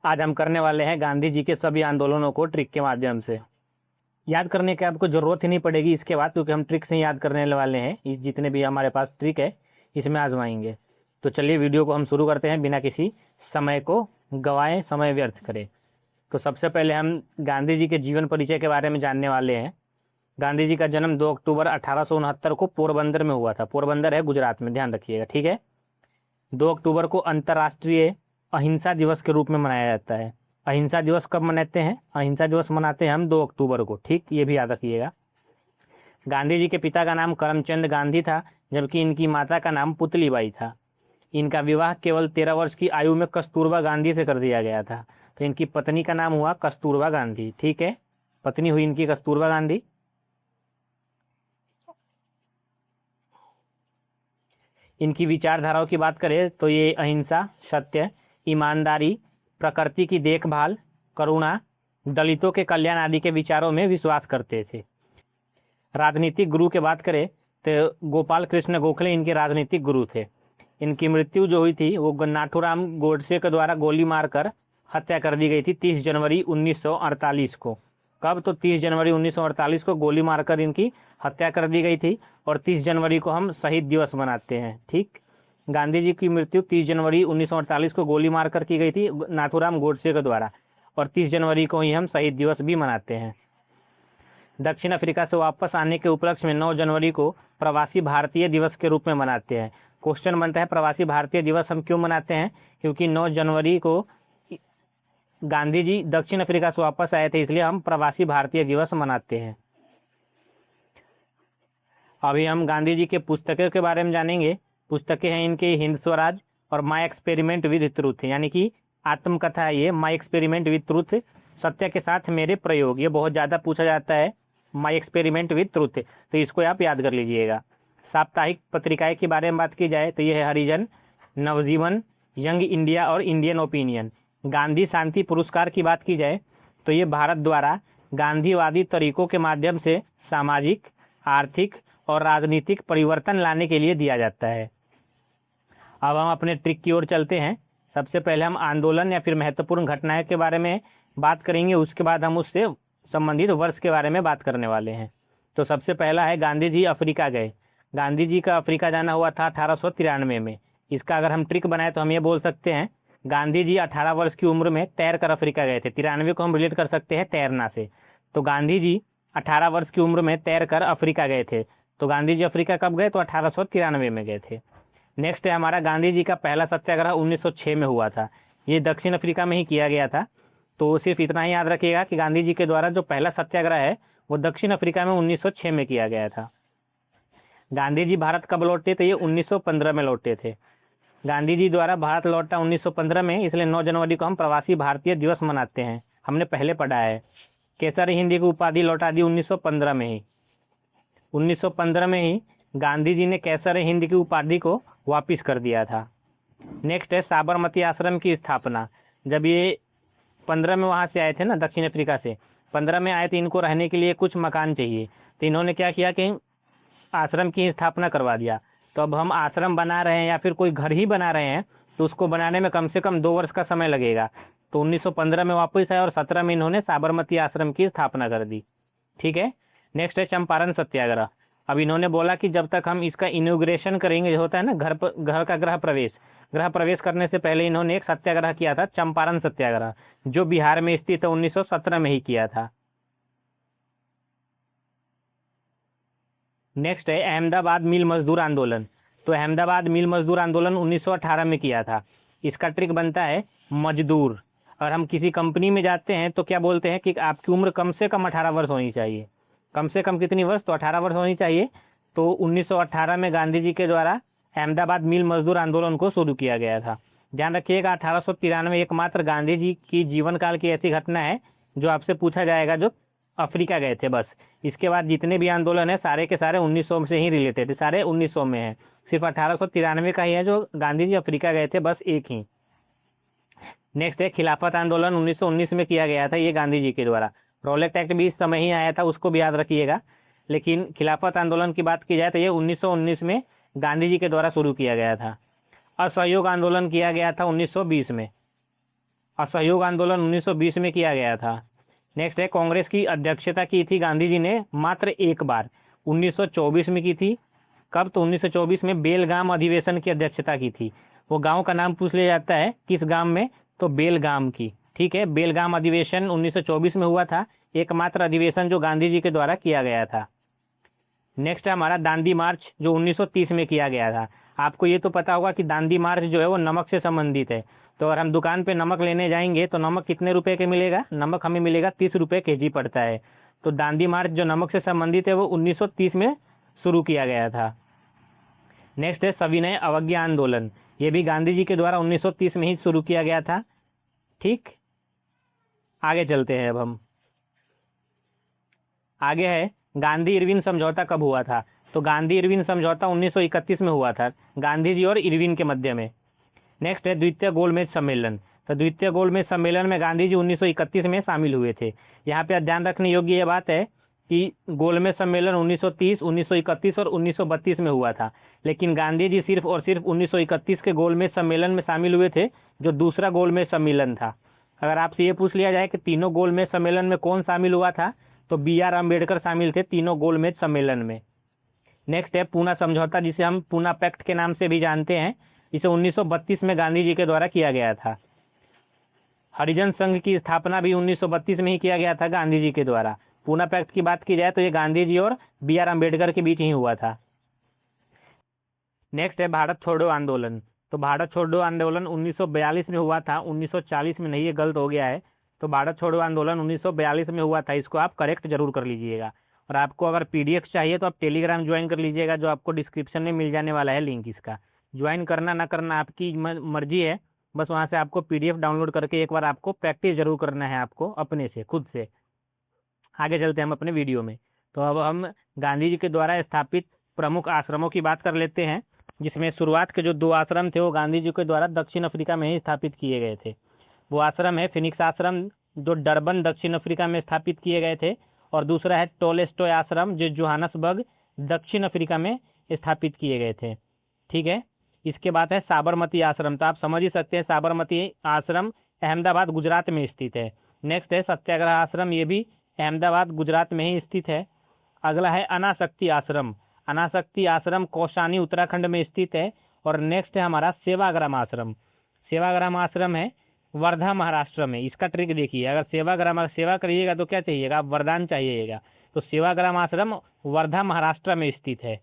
आज हम करने वाले हैं गांधी जी के सभी आंदोलनों को ट्रिक के माध्यम से। याद करने की आपको ज़रूरत ही नहीं पड़ेगी इसके बाद, क्योंकि हम ट्रिक से ही याद करने वाले हैं। इस जितने भी हमारे पास ट्रिक है इसमें आजमाएंगे। तो चलिए वीडियो को हम शुरू करते हैं बिना किसी समय को गंवाए, समय व्यर्थ करें। तो सबसे पहले हम गांधी जी के जीवन परिचय के बारे में जानने वाले हैं। गांधी जी का जन्म 2 अक्टूबर 1869 को पोरबंदर में हुआ था। पोरबंदर है गुजरात में, ध्यान रखिएगा, ठीक है। 2 अक्टूबर को अंतर्राष्ट्रीय अहिंसा दिवस के रूप में मनाया जाता है। अहिंसा दिवस कब मनाते हैं? अहिंसा दिवस मनाते हैं हम 2 अक्टूबर को, ठीक, ये भी याद रखिएगा। गांधी जी के पिता का नाम करमचंद गांधी था, जबकि इनकी माता का नाम पुतलीबाई था। इनका विवाह केवल 13 वर्ष की आयु में कस्तूरबा गांधी से कर दिया गया था। तो इनकी पत्नी का नाम हुआ कस्तूरबा गांधी, ठीक है। पत्नी हुई इनकी कस्तूरबा गांधी। इनकी विचारधाराओं की बात करें तो ये अहिंसा, सत्य, ईमानदारी, प्रकृति की देखभाल, करुणा, दलितों के कल्याण आदि के विचारों में विश्वास करते थे। राजनीतिक गुरु की बात करें तो गोपाल कृष्ण गोखले इनके राजनीतिक गुरु थे। इनकी मृत्यु जो हुई थी वो नाथूराम गोडसे के द्वारा गोली मारकर हत्या कर दी गई थी 30 जनवरी 1948 को। कब? तो 30 जनवरी 1948 को गोली मारकर इनकी हत्या कर दी गई थी, और 30 जनवरी को हम शहीद दिवस मनाते हैं, ठीक। गांधी जी की मृत्यु 30 जनवरी 1948 को गोली मारकर की गई थी नाथूराम गोडसे के द्वारा, और 30 जनवरी को ही हम शहीद दिवस भी मनाते हैं। दक्षिण अफ्रीका से वापस आने के उपलक्ष्य में 9 जनवरी को प्रवासी भारतीय दिवस के रूप में मनाते हैं। क्वेश्चन बनता है प्रवासी भारतीय दिवस हम क्यों मनाते हैं? क्योंकि 9 जनवरी को गांधी जी दक्षिण अफ्रीका से वापस आए थे, इसलिए हम प्रवासी भारतीय दिवस मनाते हैं। अभी हम गांधी जी के पुस्तकों के बारे में जानेंगे। पुस्तकें हैं इनके हिंद स्वराज और माई एक्सपेरिमेंट विद ट्रूथ, यानी कि आत्मकथा है ये, माई एक्सपेरिमेंट विद ट्रूथ, सत्य के साथ मेरे प्रयोग। ये बहुत ज़्यादा पूछा जाता है, माई एक्सपेरिमेंट विद ट्रूथ, तो इसको आप याद कर लीजिएगा। साप्ताहिक पत्रिकाएं के बारे में बात की जाए तो ये है हरिजन, नवजीवन, यंग इंडिया और इंडियन ओपिनियन। गांधी शांति पुरस्कार की बात की जाए तो ये भारत द्वारा गांधीवादी तरीकों के माध्यम से सामाजिक, आर्थिक और राजनीतिक परिवर्तन लाने के लिए दिया जाता है। अब हम अपने ट्रिक की ओर चलते हैं। सबसे पहले हम आंदोलन या फिर महत्वपूर्ण घटनाएं के बारे में बात करेंगे, उसके बाद हम उससे संबंधित वर्ष के बारे में बात करने वाले हैं। तो सबसे पहला है गांधी जी अफ्रीका गए। गांधी जी का अफ्रीका जाना हुआ था 1893 में। इसका अगर हम ट्रिक बनाए तो हम ये बोल सकते हैं गांधी जी 18 वर्ष की उम्र में तैर कर अफ्रीका गए थे। 93 को हम रिलेट कर सकते हैं तैरना से। तो गांधी जी 18 वर्ष की उम्र में तैर कर अफ्रीका गए थे। तो गांधी जी अफ्रीका कब गए? तो 1893 में गए थे। नेक्स्ट है हमारा गांधी जी का पहला सत्याग्रह 1906 में हुआ था। ये दक्षिण अफ्रीका में ही किया गया था। तो सिर्फ इतना ही याद रखिएगा कि गांधी जी के द्वारा जो पहला सत्याग्रह है वो दक्षिण अफ्रीका में 1906 में किया गया था। गांधी जी भारत कब लौटे? तो ये 1915 में लौटे थे। गांधी जी द्वारा भारत लौटा 1915 में, इसलिए 9 जनवरी को हम प्रवासी भारतीय दिवस मनाते हैं। हमने पहले पढ़ा है। केसर हिंद की उपाधि लौटा दी 1915 में ही। 1915 में ही गांधी जी ने केसर हिंद की उपाधि को वापिस कर दिया था। नेक्स्ट है साबरमती आश्रम की स्थापना। जब ये 15 में वहाँ से आए थे ना, दक्षिण अफ्रीका से 15 में आए थे, इनको रहने के लिए कुछ मकान चाहिए, तो इन्होंने क्या किया कि आश्रम की स्थापना करवा दिया। तो अब हम आश्रम बना रहे हैं या फिर कोई घर ही बना रहे हैं तो उसको बनाने में कम से कम 2 वर्ष का समय लगेगा। तो 1915 में वापस आए और 17 में इन्होंने साबरमती आश्रम की स्थापना कर दी, ठीक है। नेक्स्ट है चंपारण सत्याग्रह। अब इन्होंने बोला कि जब तक हम इसका इनॉग्रेशन करेंगे, जो होता है ना घर का गृह प्रवेश करने से पहले इन्होंने एक सत्याग्रह किया था, चंपारण सत्याग्रह, जो बिहार में स्थित है, 1917 में ही किया था। नेक्स्ट है अहमदाबाद मिल मजदूर आंदोलन। तो अहमदाबाद मिल मजदूर आंदोलन 1918 में किया था। इसका ट्रिक बनता है मजदूर। और हम किसी कंपनी में जाते हैं तो क्या बोलते हैं कि आपकी उम्र कम से कम 18 वर्ष होनी चाहिए। कम से कम कितनी वर्ष? तो 18 वर्ष होनी चाहिए। तो 1918 में गांधी जी के द्वारा अहमदाबाद मिल मजदूर आंदोलन को शुरू किया गया था। ध्यान रखिएगा 1893 एकमात्र गांधी जी की जीवन काल की ऐसी घटना है जो आपसे पूछा जाएगा जो अफ्रीका गए थे, बस। इसके बाद जितने भी आंदोलन है सारे के सारे 1900 से ही रिलेटेड, सारे 1900 में है। सिर्फ 1893 का ही है जो गांधी जी अफ्रीका गए थे, बस एक ही। नेक्स्ट है खिलाफत आंदोलन 1919 में किया गया था, ये गांधी जी के द्वारा। रॉलेट एक्ट भी इस समय ही आया था, उसको भी याद रखिएगा। लेकिन खिलाफत आंदोलन की बात की जाए तो ये 1919 में गांधी जी के द्वारा शुरू किया गया था। असहयोग आंदोलन किया गया था 1920 में। असहयोग आंदोलन 1920 में किया गया था। नेक्स्ट है, कांग्रेस की अध्यक्षता की थी गांधी जी ने मात्र एक बार, 1924 में की थी। कब? तो 1924 में बेलगाम अधिवेशन की अध्यक्षता की थी। वो गांव का नाम पूछ लिया जाता है, किस गांव में? तो बेलगाम की। ठीक है, बेलगाम अधिवेशन 1924 में हुआ था, एकमात्र अधिवेशन जो गांधी जी के द्वारा किया गया था। नेक्स्ट है हमारा दांडी मार्च, जो 1930 में किया गया था। आपको ये तो पता होगा कि दांडी मार्च जो है वो नमक से संबंधित है। तो अगर हम दुकान पे नमक लेने जाएंगे तो नमक कितने रुपए के मिलेगा? नमक हमें मिलेगा 30 रुपये केजी पड़ता है। तो दांडी मार्च जो नमक से संबंधित है वो 1930 में शुरू किया गया था। नेक्स्ट है सविनय अवज्ञा आंदोलन, ये भी गांधी जी के द्वारा 1930 में ही शुरू किया गया था। ठीक, आगे चलते हैं। अब हम आगे है गांधी इरविन समझौता कब हुआ था? तो गांधी इरविन समझौता 1931 में हुआ था, गांधी जी और इरविन के मध्य में। नेक्स्ट है द्वितीय गोलमेज सम्मेलन। तो द्वितीय गोलमेज सम्मेलन में गांधी जी 1931 में शामिल हुए थे। यहाँ पे ध्यान रखने योग्य ये बात है कि गोलमेज सम्मेलन 1930, 1931 और 1932 में हुआ था, लेकिन गांधी जी सिर्फ और सिर्फ 1931 के गोलमेज सम्मेलन में शामिल हुए थे, जो दूसरा गोलमेज सम्मेलन था। अगर आपसे ये पूछ लिया जाए कि तीनों गोलमेज सम्मेलन में कौन शामिल हुआ था, तो B.R. अम्बेडकर शामिल थे तीनों गोलमेज सम्मेलन में। नेक्स्ट है पूना समझौता, जिसे हम पूना पैक्ट के नाम से भी जानते हैं। इसे 1932 में गांधी जी के द्वारा किया गया था। हरिजन संघ की स्थापना भी 1932 में ही किया गया था गांधी जी के द्वारा। पूना पैक्ट की बात की जाए तो ये गांधी जी और B.R. अम्बेडकर के बीच ही हुआ था। नेक्स्ट है भारत छोड़ो आंदोलन। तो भारत छोड़ो आंदोलन 1942 में हुआ था, 1940 में नहीं, ये गलत हो गया है। तो भारत छोड़ो आंदोलन 1942 में हुआ था, इसको आप करेक्ट जरूर कर लीजिएगा। और आपको अगर PDF चाहिए तो आप टेलीग्राम ज्वाइन कर लीजिएगा, जो आपको डिस्क्रिप्शन में मिल जाने वाला है लिंक। इसका ज्वाइन करना ना करना आपकी मर्जी है, बस वहाँ से आपको PDF डाउनलोड करके एक बार आपको प्रैक्टिस जरूर करना है, आपको अपने से, खुद से। आगे चलते हैं हम अपने वीडियो में। तो अब हम गांधी जी के द्वारा स्थापित प्रमुख आश्रमों की बात कर लेते हैं, जिसमें शुरुआत के जो 2 आश्रम थे वो गांधी जी के द्वारा दक्षिण अफ्रीका में ही स्थापित किए गए थे। वो आश्रम है फिनिक्स आश्रम, जो डरबन दक्षिण अफ्रीका में स्थापित किए गए थे, और दूसरा है टोलेस्टॉय आश्रम, जो जोहानसबर्ग दक्षिण अफ्रीका में स्थापित किए गए थे। ठीक है, इसके बाद है साबरमती आश्रम। तो आप समझ ही सकते हैं साबरमती आश्रम अहमदाबाद गुजरात में स्थित है। नेक्स्ट है सत्याग्रह आश्रम, ये भी अहमदाबाद गुजरात में ही स्थित है। अगला है अनासक्ति आश्रम। अनासक्ति आश्रम कौशानी उत्तराखंड में स्थित है। और नेक्स्ट है हमारा सेवाग्राम आश्रम। सेवाग्राम आश्रम है वर्धा महाराष्ट्र में। इसका ट्रिक देखिए, अगर सेवाग्राम सेवा करिएगा तो क्या चाहिएगा? वरदान चाहिएगा। तो सेवाग्राम आश्रम वर्धा महाराष्ट्र में स्थित है।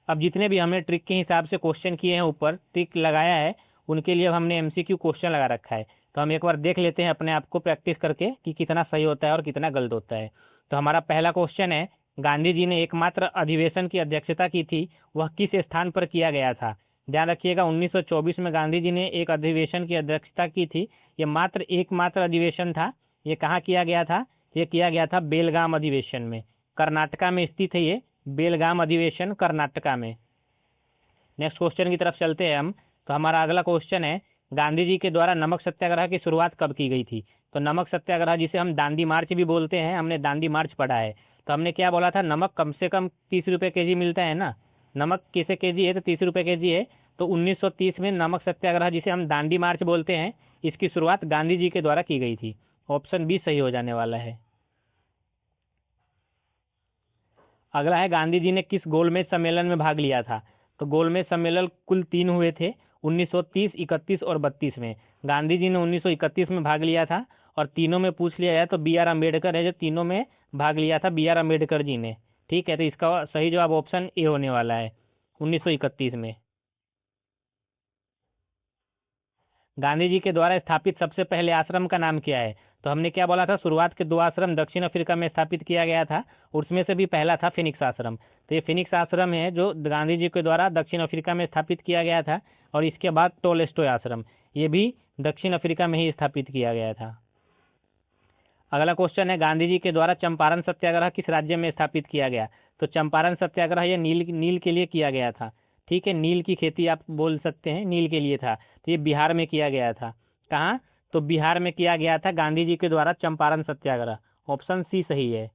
अब जितने भी हमने ट्रिक के हिसाब से क्वेश्चन किए हैं, ऊपर ट्रिक लगाया है, उनके लिए हमने MCQ क्वेश्चन लगा रखा है। तो हम एक बार देख लेते हैं अपने आप को प्रैक्टिस करके कि कितना सही होता है और कितना गलत होता है। तो हमारा पहला क्वेश्चन है, गांधी जी ने एकमात्र अधिवेशन की अध्यक्षता की थी, वह किस स्थान पर किया गया था? ध्यान रखिएगा, 1924 में गांधी जी ने एक अधिवेशन की अध्यक्षता की थी। ये मात्र एकमात्र अधिवेशन था। ये कहाँ किया गया था? ये किया गया था बेलगाम अधिवेशन में, कर्नाटका में स्थित है ये बेलगाम अधिवेशन, कर्नाटका में। नेक्स्ट क्वेश्चन की तरफ चलते हैं हम। तो हमारा अगला क्वेश्चन है, गांधी जी के द्वारा नमक सत्याग्रह की शुरुआत कब की गई थी? तो नमक सत्याग्रह, जिसे हम दांडी मार्च भी बोलते हैं, हमने दांडी मार्च पढ़ा है। तो हमने क्या बोला था? नमक कम से कम 30 रुपये केजी मिलता है ना। नमक कैसे केजी है? तो 30 रुपये केजी है। तो 1930 में नमक सत्याग्रह, जिसे हम दांडी मार्च बोलते हैं, इसकी शुरुआत गांधी जी के द्वारा की गई थी। ऑप्शन बी सही हो जाने वाला है। अगला है, गांधी जी ने किस गोलमेज सम्मेलन में भाग लिया था? तो गोलमेज सम्मेलन कुल 3 हुए थे, 1930, 31 और 32 में। गांधी जी ने 1931 में भाग लिया था, और तीनों में पूछ लिया जाए तो B.R. अम्बेडकर है जो तीनों में भाग लिया था, B.R. अम्बेडकर जी ने। ठीक है, तो इसका सही जवाब ऑप्शन ए होने वाला है, 1931 में। गांधी जी के द्वारा स्थापित सबसे पहले आश्रम का नाम क्या है? तो हमने क्या बोला था? शुरुआत के 2 आश्रम दक्षिण अफ्रीका में स्थापित किया गया था, उसमें से भी पहला था फिनिक्स आश्रम। तो ये फिनिक्स आश्रम है जो गांधी जी के द्वारा दक्षिण अफ्रीका में स्थापित किया गया था। और इसके बाद टोलेस्टॉय आश्रम, ये भी दक्षिण अफ्रीका में ही स्थापित किया गया था। अगला क्वेश्चन है, गांधी जी के द्वारा चंपारण सत्याग्रह किस राज्य में स्थापित किया गया? तो चंपारण सत्याग्रह ये नील के लिए किया गया था। ठीक है, नील की खेती आप बोल सकते हैं, नील के लिए था। तो ये बिहार में किया गया था। कहाँ? तो बिहार में किया गया था गांधी जी के द्वारा चंपारण सत्याग्रह। ऑप्शन सी सही है।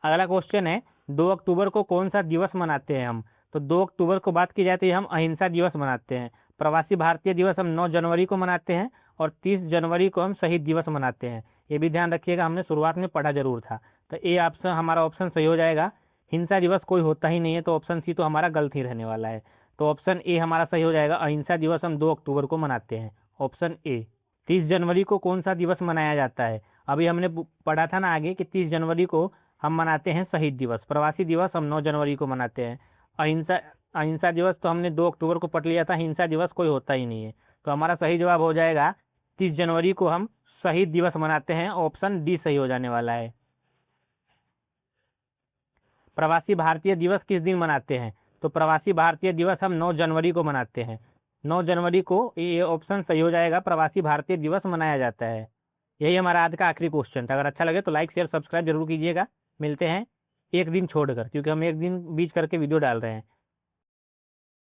अगला क्वेश्चन है, 2 अक्टूबर को कौन सा दिवस मनाते हैं हम? तो 2 अक्टूबर को बात की जाए तो ये हम अहिंसा दिवस मनाते हैं। प्रवासी भारतीय दिवस हम 9 जनवरी को मनाते हैं, और 30 जनवरी को हम शहीद दिवस मनाते हैं। ये भी ध्यान रखिएगा, हमने शुरुआत में पढ़ा जरूर था। तो ए ऑप्शन हमारा ऑप्शन सही हो जाएगा। हिंसा दिवस कोई होता ही नहीं है, तो ऑप्शन सी तो हमारा गलत ही रहने वाला है। तो ऑप्शन ए हमारा सही हो जाएगा। अहिंसा दिवस हम 2 अक्टूबर को मनाते हैं, ऑप्शन ए। 30 जनवरी को कौन सा दिवस मनाया जाता है? अभी हमने पढ़ा था ना आगे कि 30 जनवरी को हम मनाते हैं शहीद दिवस। प्रवासी दिवस हम 9 जनवरी को मनाते हैं। अहिंसा अहिंसा दिवस तो हमने 2 अक्टूबर को पढ़ लिया था। हिंसा दिवस कोई होता ही नहीं है, तो हमारा सही जवाब हो जाएगा 30 जनवरी को हम शहीद दिवस मनाते हैं, ऑप्शन डी सही हो जाने वाला है। प्रवासी भारतीय दिवस किस दिन मनाते हैं? तो प्रवासी भारतीय दिवस हम 9 जनवरी को मनाते हैं। 9 जनवरी को ये ऑप्शन सही हो जाएगा, प्रवासी भारतीय दिवस मनाया जाता है। यही हमारा आज का आखिरी क्वेश्चन था। अगर अच्छा लगे तो लाइक शेयर सब्सक्राइब जरूर कीजिएगा। मिलते हैं एक दिन छोड़कर, क्योंकि हम एक दिन बीच करके वीडियो डाल रहे हैं।